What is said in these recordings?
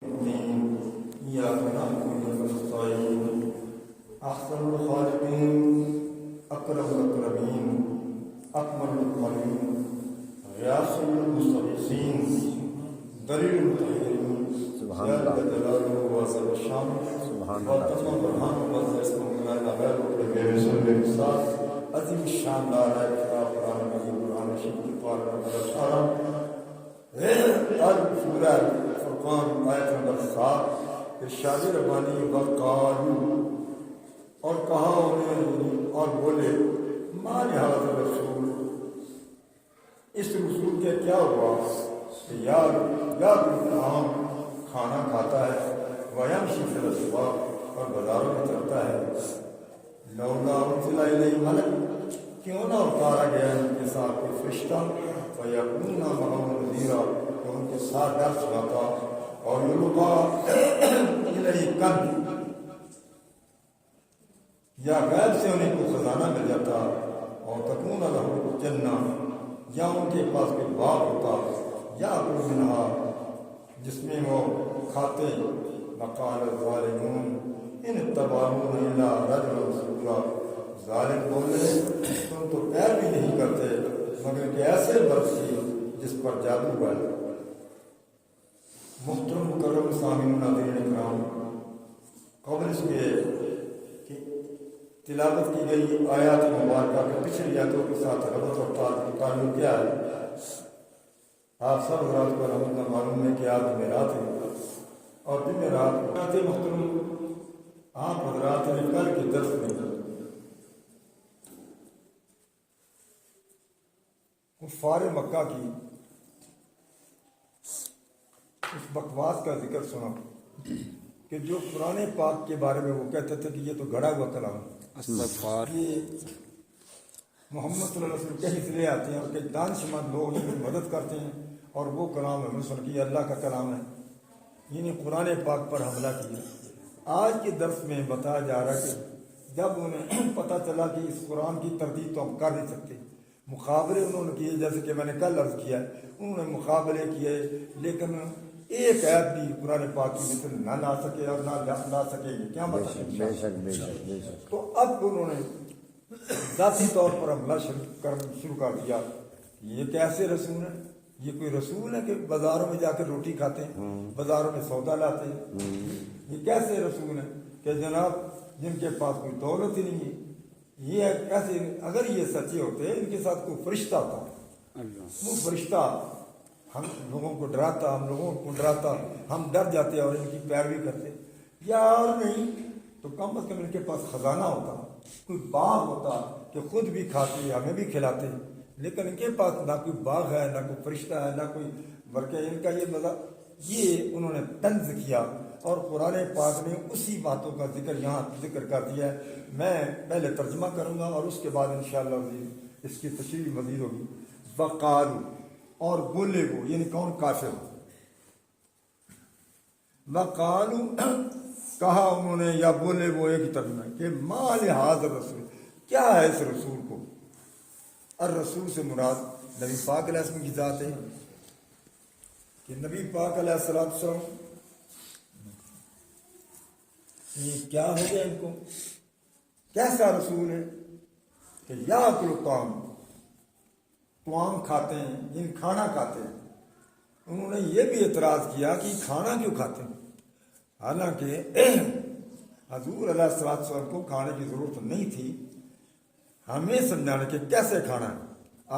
الدين إياك نعبد ونستعين أحسن الخالقين أكرم الأكرمين أكمل الأكملين غياث المستغيثين دليل المطهرين جل جلاله وعز الشان وتم برهان وعز اسمه لا غير بمثل المثال عظيم الشان لا إله قرآن مجيد قرآن شریف قرآن سورہ فرقان آیت نمبر 7 ارشاد ربانی وقالو اور کہا انہیں اور بولے ما لہذا رسول اس رسول کے کیا ہوا کہ یا عام کھانا کھاتا ہے ویمشی فی الاسواق اور بازاروں میں چلتا ہے لولا انزل الیہ ملک کیوں نہ اتارا گیا ان کے ساتھ کوئی فرشتہ فیکون معه نذیرا کہ ان کے ساتھ ڈر سناتا اور یلقا الیہ کنز یا غیب سے انہیں کوئی خزانہ مل جاتا اور تکون لہ جنہ یا ان کے پاس کوئی باغ ہوتا یا کل منہا جس میں وہ کھاتے وقال الظالمون ان اتبعوا الا رجلا مسحورا ظالم بولے تم تو پیر بھی نہیں کرتے مگر کہ ایسے برس کی جس پر جادو ہوا ہے۔ محترم مکرم سامعین ناظرین کرام، قبل اس کے کہ تلاوت کی گئی آیات مبارکہ کے پچھلی آیاتوں کے ساتھ ربط اور تعلق کیا ہے؟ آپ سب حضرات کو الحمدللہ معلوم ہے کہ آج جمعرات ہے اور جمعرات محترم آپ حضرات نے کل کے درس میں کفار مکہ کی اس بکواس کا ذکر سنا کہ جو قرآن پاک کے بارے میں وہ کہتے تھے کہ یہ تو گھڑا ہوا کلام ہے، یہ محمد صلی اللہ علیہ وسلم کہیں سے لے آتے ہیں اور کہ دانشمند لوگ ان کی مدد کرتے ہیں اور وہ کلام ہے مسلم کی اللہ کا کلام ہے، یعنی قرآن پاک پر حملہ کیا۔ آج کے درس میں بتایا جا رہا ہے کہ جب انہیں پتہ چلا کہ اس قرآن کی تردید تو ہم کر نہیں سکتے، مقابلے انہوں نے کیے، جیسے کہ میں نے کل عرض کیا انہوں نے مقابلے کیے لیکن ایک عیب بھی قرآن پاک کی مثل نہ لا سکے اور نہ لا سکے گی، کیا مطلب؟ تو اب انہوں نے ذاتی طور پر حملہ شروع کر دیا۔ یہ کیسے رسول ہے؟ یہ کوئی رسول ہے کہ بازاروں میں جا کے روٹی کھاتے ہیں، بازاروں میں سودا لاتے ہیں؟ یہ کیسے رسول ہیں کہ جناب جن کے پاس کوئی دولت ہی نہیں ہے؟ یہ کیسے؟ اگر یہ سچے ہوتے ان کے ساتھ کوئی فرشتہ ہوتا، وہ فرشتہ ہم لوگوں کو ڈراتا، ہم لوگوں کو ڈراتا، ہم ڈر جاتے اور ان کی پیروی کرتے، یا اور نہیں تو کم از کم ان کے پاس خزانہ ہوتا، کوئی باغ ہوتا کہ خود بھی کھاتے ہمیں بھی کھلاتے، لیکن ان کے پاس نہ کوئی باغ ہے، نہ کوئی فرشتہ ہے، نہ کوئی، بلکہ ان کا یہ مزہ، یہ انہوں نے طنز کیا اور قرآن پاک نے اسی باتوں کا یہاں ذکر کر دیا ہے۔ میں پہلے ترجمہ کروں گا اور اس کے بعد انشاءاللہ اس کی تشریح مزید ہوگی۔ وقالو اور بولے وہ، یعنی کون؟ کافر۔ وقالو کہا انہوں نے یا بولے وہ، ایک ہی ترجمہ کہ ما لہذا رسول، کیا ہے اس رسول کو؟ الرسول سے مراد نبی پاک علیہ السلام کی ذات ہے کہ نبی پاک علیہ السلام یہ کیا ہو گیا ان کو؟ کیسا رسول ہے کہ یا کل طعام کھاتے ہیں، جن کھانا کھاتے ہیں۔ انہوں نے یہ بھی اعتراض کیا کہ کھانا کیوں کھاتے ہیں، حالانکہ حضور علیہ السلام کو کھانے کی ضرورت نہیں تھی، ہمیں سمجھانے کہ کیسے کھانا ہے۔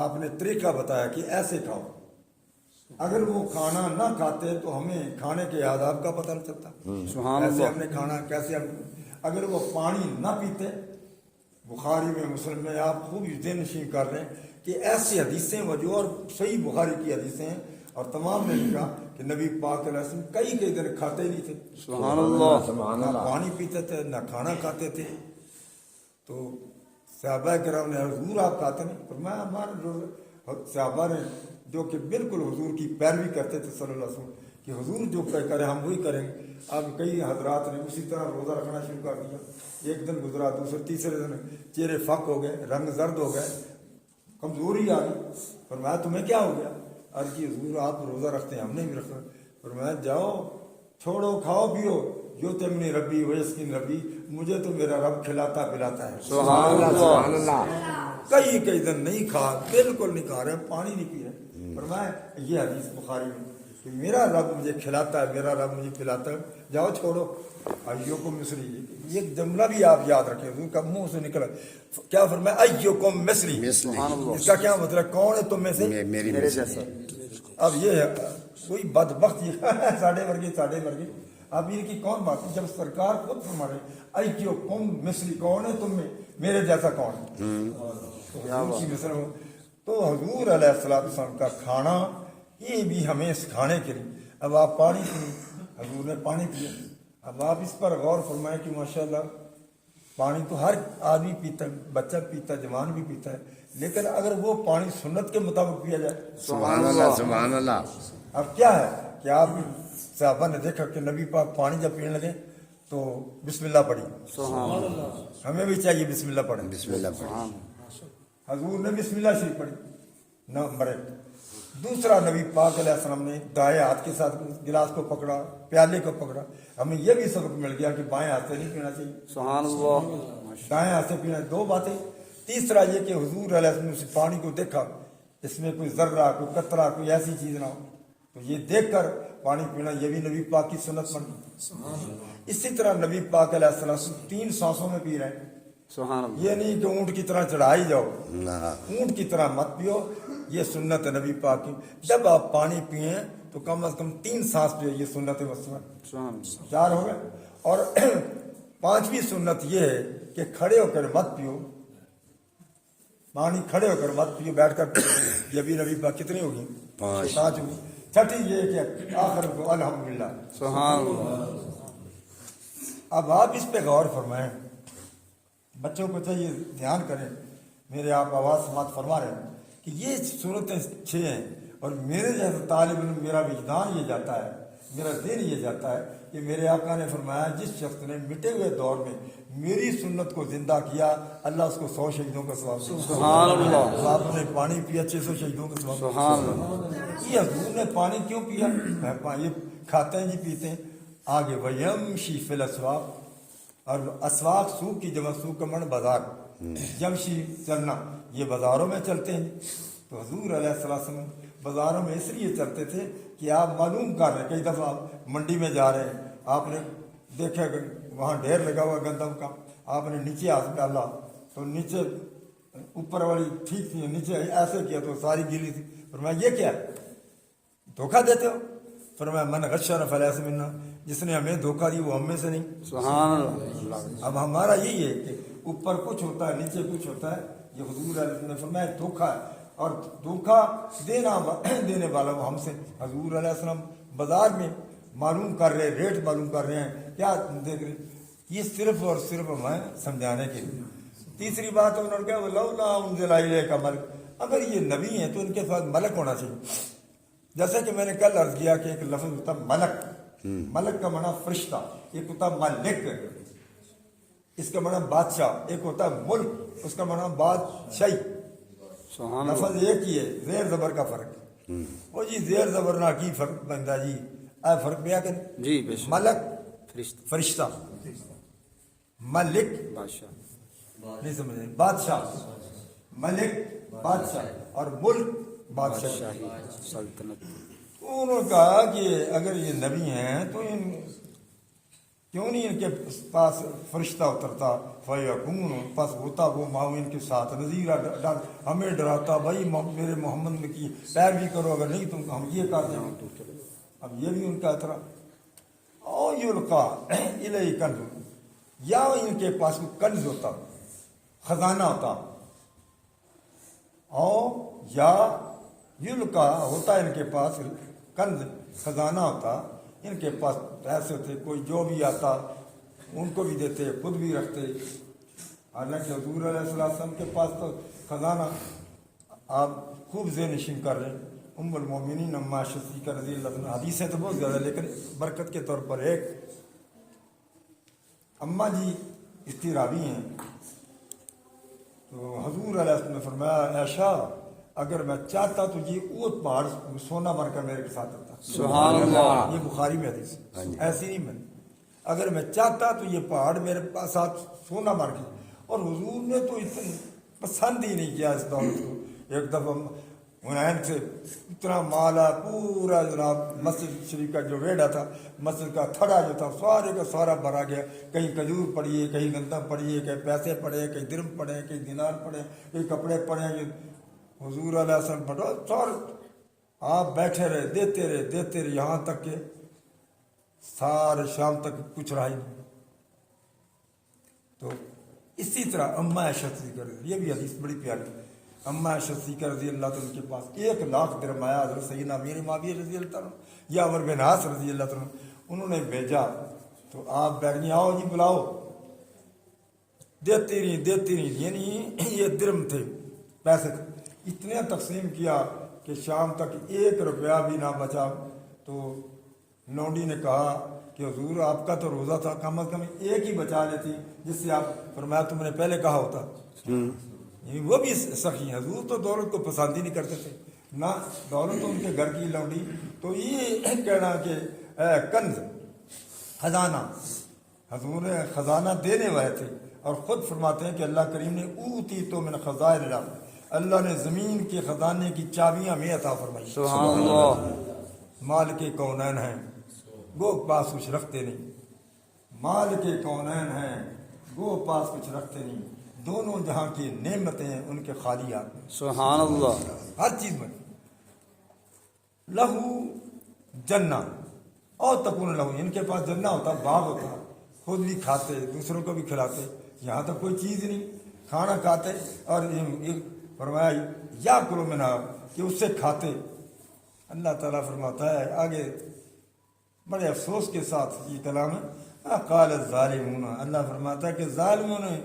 آپ نے طریقہ بتایا کہ ایسے کھاؤ، اگر وہ کھانا نہ کھاتے تو ہمیں کھانے کے آداب کا پتہ نہیں چلتا، کیسے ہم نے کھانا، کیسے ہم، اگر وہ پانی نہ پیتے، بخاری میں مسلم میں آپ خوب ذہن نشین کر رہے ہیں کہ ایسی حدیثیں وجہ اور صحیح بخاری کی حدیثیں ہیں اور تمام نے لکھا کہ نبی پاک علیہ السلام کئی دن کھاتے ہی نہیں تھے، سبحان اللہ، نہ پانی پیتے تھے نہ کھانا کھاتے تھے۔ تو صحابہ کرام نے حضور آپ کھاتے نہیں؟ فرمایا ہمارے صحابہ نے جو کہ بالکل حضور کی پیروی کرتے تھے صلی اللہ علیہ وسلم کہ حضور جو کرے ہم وہی کریں گے۔ اب کئی حضرات نے اسی طرح روزہ رکھنا شروع کر دیا، ایک دن گزرا، دوسرے تیسرے دن چہرے فک ہو گئے، رنگ زرد ہو گئے، کمزوری آ گئی۔ فرمایا تمہیں کیا ہو گیا؟ عرض کی حضور آپ روزہ رکھتے ہیں، ہم نے بھی رکھا۔ فرمایا جاؤ چھوڑو کھاؤ پیو، جو تمنی ربی ویسکن ربی، مجھے تو میرا رب کھلاتا پلاتا ہے. سبحان اللہ. کئی دن نہیں کھا، بالکل نہیں کھا رہے، پانی نہیں پی رہے. فرمایا یہ حدیث بخاری میں کہ میرا رب مجھے کھلاتا ہے، میرا رب مجھے پلاتا ہے. جاؤ چھوڑو. ایوکم مثلی، یہ جملہ بھی آپ یاد رکھیں، حضور کا منہ سے نکلا کیا فرمایا؟ ایوکم مثلی. اس کا کیا مطلب؟ کون ہے تم میں سے میرے جیسا. اب یہ ہے کوئی بدبخت یہ ساڑھے ورگے. اب یہ کی کون بات ہے؟ جب سرکار خود فرما رہے ایوکم مثلی، کون ہے تم میں میرے جیسا کون ہے؟ تو حضور علیہ السلام کا کھانا یہ بھی ہمیں سکھانے کے لیے. اب آپ پانی پیے، حضور نے پانی پیا. اب آپ اس پر غور فرمائیں کہ ماشاءاللہ پانی تو ہر آدمی پیتا ہے، بچہ پیتا ہے، جوان بھی پیتا ہے، لیکن اگر وہ پانی سنت کے مطابق پیا جائے. سبحان اللہ. سبحان اللہ. اب کیا ہے کہ آپ صحابہ نے دیکھا کہ نبی پاک پانی جب پینے لگے تو بسم اللہ پڑھی. سبحان اللہ. ہمیں بھی چاہیے بسم اللہ پڑھیں. بسم اللہ پڑھیں. حضور نے بسم اللہ شریف پڑھی. نمبر 1. دوسرا، نبی پاک علیہ السلام نے دائیں ہاتھ کے ساتھ گلاس کو پکڑا، پیالے کو پکڑا. ہمیں یہ بھی سبق مل گیا کہ بائیں ہاتھ سے نہیں پینا چاہیے، سبحان اللہ. دائیں ہاتھ سے پینا. 2 باتیں. تیسرا یہ کہ حضور علیہ السلام نے پانی کو دیکھا، اس میں کوئی ذرہ، کوئی قطرہ، کوئی ایسی چیز نہ ہو، تو یہ دیکھ کر پانی پینا، یہ بھی نبی پاک کی سنت بن گئی. اسی طرح نبی پاک علیہ السلام 3 سانسوں میں پی رہے ہیں. سبحان اللہ. یہ نہیں کہ اونٹ کی طرح چڑھائی جاؤ، اونٹ کی طرح مت پیو. یہ سنت ہے نبی پاک کی. جب آپ پانی پئیں تو کم از کم 3 سانس پیو، یہ سنت مسلم. 4 ہو گئے. اور 5ویں سنت یہ ہے کہ کھڑے ہو کر مت پیو، پانی کھڑے ہو کر مت پیو، بیٹھ کر پیو. یہ بھی نبی پاک کتنی ہوگی؟ 5 ہوگی. 6ٹھی یہ کہ آخر کو الحمدللہ. سبحان اللہ. اب آپ اس پہ غور فرمائیں. بچوں کو چاہیے دھیان کریں. میرے آپ آواز سماعت فرما رہے ہیں کہ یہ صورتیں 6 ہیں، اور میرے جیسے طالب علم میرا وجدان یہ جاتا ہے، میرا ذہن یہ جاتا ہے کہ میرے آقا نے فرمایا جس شخص نے مٹے ہوئے دور میں میری سنت کو زندہ کیا، اللہ اس کو 100 شہیدوں کا ثواب دے. سبحان اللہ. آپ نے پانی پیا 600 شہیدوں کا ثواب. سبحان اللہ. یہ حضور نے پانی کیوں پیا؟ یہ کھاتے ہیں جی، پیتے ہیں. آگے ویمشی فی الاسواق، اور اسواق سوق کی جمع، سوق کا معنی بازار، یمشی چلنا، یہ بازاروں میں چلتے ہیں. تو حضور علیہ السلام بازاروں میں اس لیے چلتے تھے کہ آپ معلوم کر رہے ہیں. کئی دفعہ آپ منڈی میں جا رہے ہیں، آپ نے دیکھا کہ وہاں ڈھیر لگا ہوا گندم کا، آپ نے نیچے ہاتھ ڈالا تو نیچے اوپر والی ٹھیک تھی، نیچے ایسے کیا تو ساری گیلی تھی. فرمایا یہ کیا ہے؟ دھوکہ دیتے ہو؟ فرمایا من غشنا فلیس منا، جس نے ہمیں دھوکہ دی وہ ہم میں سے نہیں. سبحان اللہ. اب ہمارا یہی ہے کہ اوپر کچھ ہوتا ہے، نیچے کچھ ہوتا ہے. یہ حضور علیہ السلام نے فرمایا دھوکہ ہے، اور دھوکہ دینے والا وہ ہم سے. حضور علیہ السلام بازار میں معلوم کر رہے، ریٹ معلوم کر رہے ہیں، کیا دیکھ رہے؟ یہ صرف اور صرف ہمیں سمجھانے کے لیے. تیسری بات انہوں نے کہا لولا انزل الیک ملک، اگر یہ نبی ہیں تو ان کے ساتھ ملک ہونا چاہیے. جیسے کہ میں نے کل عرض کیا کہ ایک لفظ ہوتا ملک، ملک کا معنی فرشتہ، ایک ہوتا ملک، اس کا معنی بادشاہ، ایک ہوتا ہے ملک، اس کا معنی بادشاہی. لفظ ایک ہی ہے، زیر زبر کا فرق. وہ جی زیر زبر نہ کی فرق بنتا جی، اے فرق بیا کر جی. ملک فرشتہ، ملک بادشاہ، نہیں سمجھے، بادشاہ، ملک بادشاہ، اور ملک بادشاہ. سلطنت. انہوں نے کہا کہ اگر یہ نبی ہیں تو کیوں نہیں ان کے پاس فرشتہ اترتا، فیکون پاس ہوتا وہ ماؤں ان کے ساتھ نذیرہ، ہمیں ڈراتا بھائی میرے محمد میں کی پیروی کرو، اگر نہیں تم ہم یہ کر دیں. اب یہ بھی ان کا اعتراض. او یلقا الیہ کنز، یا ان کے پاس کوئی کنز ہوتا، خزانہ ہوتا، او یا یلقا ہوتا ان کے پاس کنز، خزانہ ہوتا ان کے پاس. ایسے ہوتے کوئی جو بھی آتا ان کو بھی دیتے، خود بھی رکھتے. حالانکہ حضور علیہ السلام کے پاس تو خزانہ. آپ خوب ذہن نشین کر رہے ہیں. ام المومنین اما شفیقہ رضی اللہ عنہ، حدیثیں تو بہت زیادہ، لیکن برکت کے طور پر ایک اماں جی استرابی ہیں. تو حضور علیہ السلام نے فرمایا عائشہ اگر میں چاہتا تو یہ اونٹ پہاڑ سونا بن کر میرے ساتھ ہوتا. سبحان اللہ. یہ بخاری میں حدیث ایسی نہیں بنی. اگر میں چاہتا تو یہ پہاڑ میرے ساتھ سونا بن گیا. اور حضور نے تو اتنا پسند ہی نہیں کیا اس دولت کو. ایک دفعہ حنین سے اتنا مالا پورا جناب مسجد شریف کا جو ویڑا تھا, مسجد کا تھڑا جو تھا سارے کا سارا بھرا گیا. کہیں کھجور پڑیے, کہیں گندم پڑیے, کہیں پیسے پڑے, کہیں درم پڑے, کہیں دینار پڑے, کہیں کپڑے پڑے. حضور علیہ السلام بڑا سارے آپ بیٹھے رہے, دیتے رہے یہاں تک کہ سارے شام تک کچھ رہا ہی نہیں. تو اسی طرح اماں عائشہ صدیقہ یہ بھی حدیث بڑی پیاری ہے. اماں عائشہ صدیقہ رضی اللہ تعالیٰ کے پاس 1,00,000 درہم آیا حضرت سیدنا امیر معاویہ رضی اللہ تعالیٰ یا عمر بن عاص رضی اللہ تعالیٰ, انہوں نے بھیجا تو آپ بیٹھ آؤ جی بلاؤ. دیتی رہی یعنی یہ درم تھے, پیسے تھے, اتنے تقسیم کیا کہ شام تک 1 روپیہ بھی نہ بچا. تو لونڈی نے کہا کہ حضور آپ کا تو روزہ تھا, کم از کم ایک ہی بچا لیتی جس سے آپ فرمایا تم نے پہلے کہا ہوتا. وہ بھی سخی ہیں. حضور تو دولت کو پسند ہی نہیں کرتے تھے, نہ دولت تو ان کے گھر کی لونڈی. تو یہ کہنا کہ کنز خزانہ, حضور نے خزانہ دینے والے تھے. اور خود فرماتے ہیں کہ اللہ کریم نے اوتی تو من خزائن الارض, اللہ نے زمین کے خزانے کی چابیاں میں عطا فرمائی. سبحان اللہ. مال کے کونین ہیں گو پاس کچھ رکھتے نہیں, مال کے کونین ہیں گو پاس کچھ رکھتے نہیں, دونوں جہاں کی نعمتیں ہیں ان کے خالی ہاتھ میں. سبحان اللہ. ہر چیز میں لہو جنہ اور تکون لہو, ان کے پاس جنہ ہوتا, باغ ہوتا, خود بھی کھاتے دوسروں کو بھی کھلاتے. یہاں تو کوئی چیز نہیں, کھانا کھاتے اور فرمایا یا کرو میں نہ کہ اس سے کھاتے. اللہ تعالیٰ فرماتا ہے آگے بڑے افسوس کے ساتھ یہ کلام ہے, قال الظالمون, اللہ فرماتا ہے کہ ظالموں نے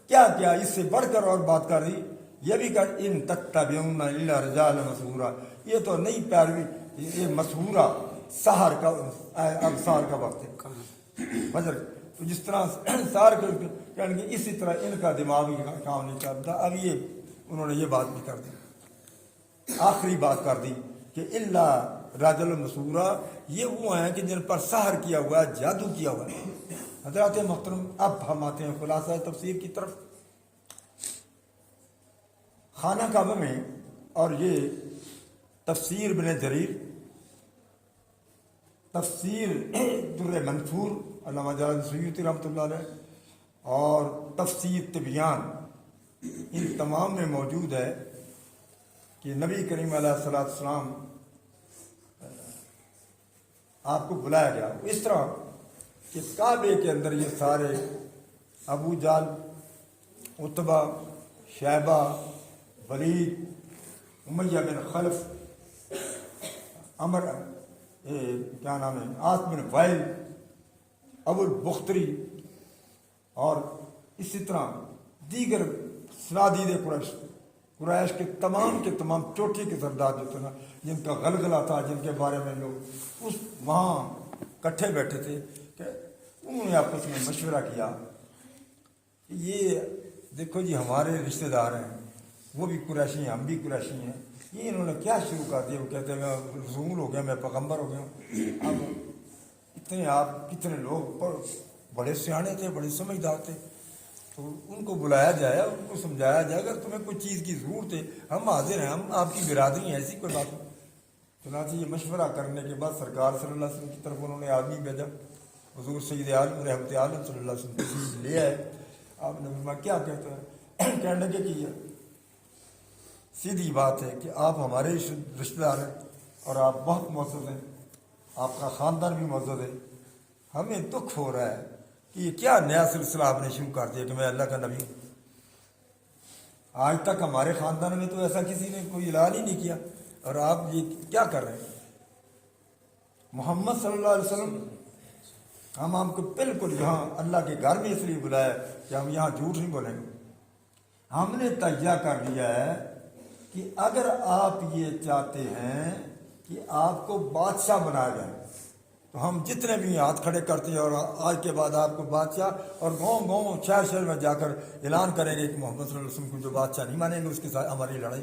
کیا کیا, اس سے بڑھ کر اور بات کر دی. یہ بھی کر ان تتبعون الا رجالا مسحورا, یہ تو نہیں پیروی, یہ مسحورا سحر کا ابصار کا وقت ہے فجر. تو جس طرح سحر کہنے کہ اسی طرح ان کا دماغ بھی کام نہیں کرتا. اب یہ انہوں نے یہ بات بھی کر دی, آخری بات کر دی کہ اللہ راجل مسحورا, یہ وہ ہیں کہ جن پر سحر کیا ہوا ہے, جادو کیا ہوا ہے. حضرات محترم, اب ہم آتے ہیں خلاصہ تفسیر کی طرف. خانہ کعبہ میں, اور یہ تفسیر بن جریر, تفسیر در منثور علامہ جلال سیوطی رحمۃ اللہ علیہ, اور تفسیر تبیان, ان تمام میں موجود ہے کہ نبی کریم علیہ السلام آپ کو بلایا گیا اس طرح کہ کعبے کے اندر یہ سارے ابو جہل, عتبہ, شیبہ, ولید, امیہ بن خلف, کیا نام ہے, عاص بن وائل, ابو البختری, اور اسی طرح دیگر سنادید قریش کے تمام چوٹی کے سردار جو تھے نا, جن کا غلغلہ تھا, جن کے بارے میں لوگ اس وہاں کٹھے بیٹھے تھے, کہ انہوں نے آپس میں مشورہ کیا کہ یہ دیکھو جی ہمارے رشتہ دار ہیں, وہ بھی قریشی ہیں, ہم بھی قریشی ہیں, یہ انہوں نے کیا شروع کر دیا. وہ کہتے ہیں میں رسول ہو گیا, میں پیغمبر ہو گیا ہوں. اب اتنے آپ کتنے لوگ بڑے سیانے تھے, بڑے سمجھدار تھے, تو ان کو بلایا جائے, ان کو سمجھایا جائے, اگر تمہیں کوئی چیز کی ضرورت ہے ہم حاضر ہیں, ہم آپ کی برادری ہیں, ایسی کوئی بات نہیں. چنانچہ یہ مشورہ کرنے کے بعد سرکار صلی اللہ علیہ وسلم کی طرف انہوں نے آدمی بھیجا, حضور سید عالم رحمت عالم صلی اللہ علیہ وسلم تشریف لے آئے. آپ نے فرمایا کیا کہتے ہیں, کہنے کے کہ سیدھی بات ہے کہ آپ ہمارے رشتہ دار ہیں اور آپ بہت معزز ہیں, آپ کا خاندان بھی معزز ہے. ہمیں دکھ ہو رہا ہے کہ یہ کیا نیا سلسلہ آپ نے شروع کر دیا کہ میں اللہ کا نبی ہوں. آج تک ہمارے خاندان میں تو ایسا کسی نے کوئی اعلان ہی نہیں کیا, اور آپ یہ کیا کر رہے ہیں. محمد صلی اللہ علیہ وسلم, ہم کو بالکل یہاں اللہ کے گھر میں اس لیے بلایا کہ ہم یہاں جھوٹ نہیں بولیں گے. ہم نے تجزیہ کر لیا ہے کہ اگر آپ یہ چاہتے ہیں کہ آپ کو بادشاہ بنایا جائے تو ہم جتنے بھی ہاتھ کھڑے کرتے ہیں, اور آج کے بعد آپ کو بادشاہ, اور گاؤں شہر میں جا کر اعلان کریں گے کہ محمد صلی اللہ علیہ وسلم کو جو بادشاہ نہیں مانیں گے اس کے ساتھ ہماری لڑائی.